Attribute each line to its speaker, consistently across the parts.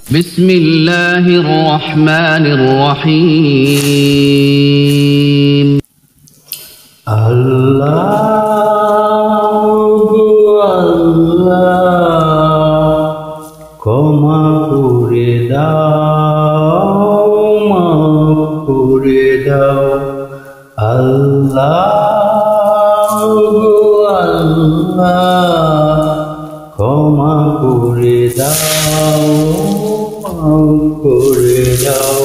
Speaker 1: بسم الله الرحمن الرحيم
Speaker 2: ক্ষমা করে দাও, মাফ করে দাও। আল্লাহ ক্ষমা করে দাও, মাফ করে দাও।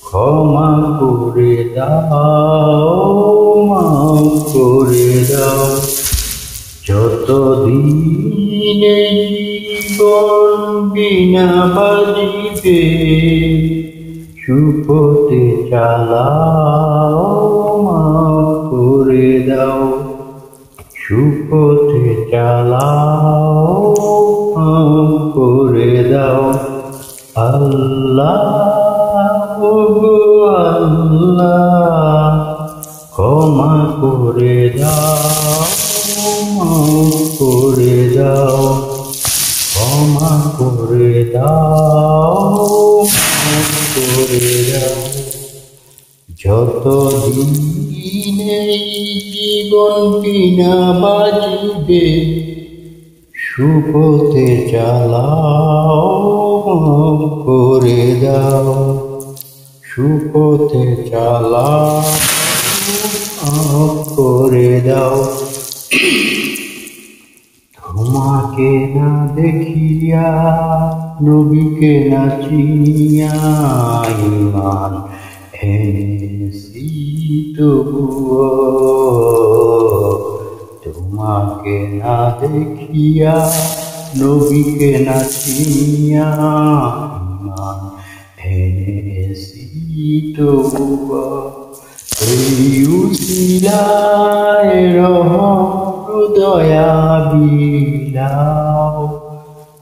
Speaker 2: ক্ষমা করে দাও, মাফ করে দাও। যতদিন জীবন বিনা বাজিবে, সুপথে চালাও, মাফ করে দাও। সুপথে চালাও, মাফ করে দাও। আল্লাহ ক্ষমা করে দাও, মাফ করে দাও। ক্ষমা করে দাও, মাফ করে দাও। যতদিন এই জীবন বিনা বাজিবে, সুপথে চালাও, মাফ করে দাও। সুপথে চালাও, মাফ করে দাও। তোমাকে না দেখিয়া, নবীকে না চিনিয়া, ঈমান এনেছি তবুও। তোমাকে না দেখিয়া, নবীকে না চিনিয়া, ঈমান এনেছি তবুও। এই উসিলায় দয়া বিলাও,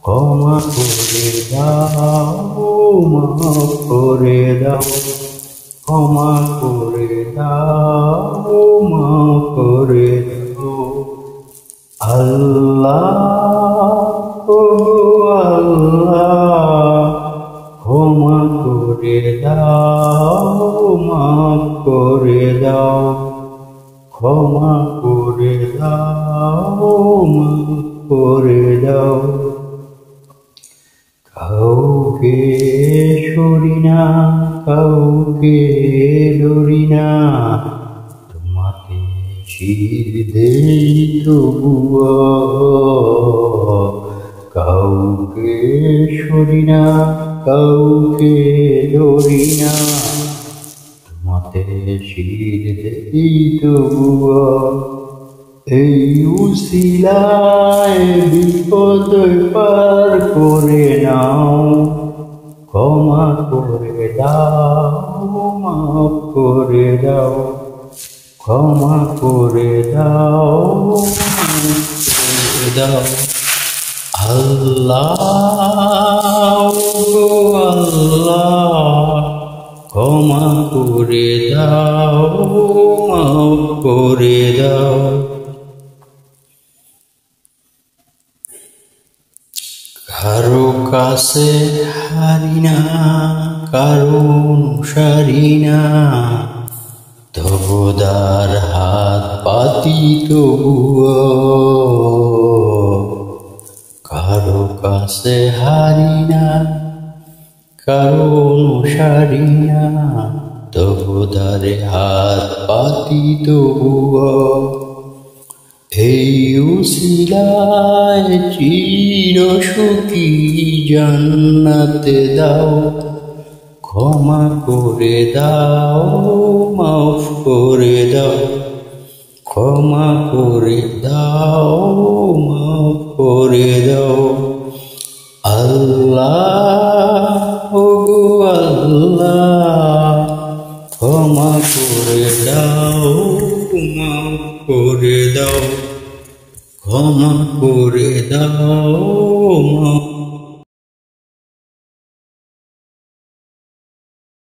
Speaker 2: ক্ষমা করে দাও, মাফ করে দাও। ক্ষমা করে দাও, মাফ করে দাও। আল্লাহ ক্ষমা করে দাও, মাফ করে দাও। ক্ষমা করে দাও, মাফ করে দাও। কাউকে সরি না, কাউকে ডরি না, তোমাকে শির দেই তবুও। কাউকে সরি না, কাউকে ডরি না, তোমাতে শির দেই তবুও। এই উসিলায় বিপদ পার করে নাও, ক্ষমা করে দাও, মাফ করে দাও। ক্ষমা করে দাও, মাফ করে দাও। আল্লাহ ক্ষমা করে দাও, মাফ করে দাও। কারো কাছে হারি না, কারো অনুসারী না, তবুদার হাত পাতি তবুও। কারো কাছে হারি না, কারো অনুসারী না, তবুদারে হাত পাতি তবুও। এই উসিলায় চির সুখী জান্নাতে দাও, ক্ষমা করে দাও, মাফ করে দাও। ক্ষমা করে দাও, মাফ করে দাও। আল্লাহ ক্ষমা করে দাও, মাফ করে দাও। ক্ষমা করে দাও, মাফ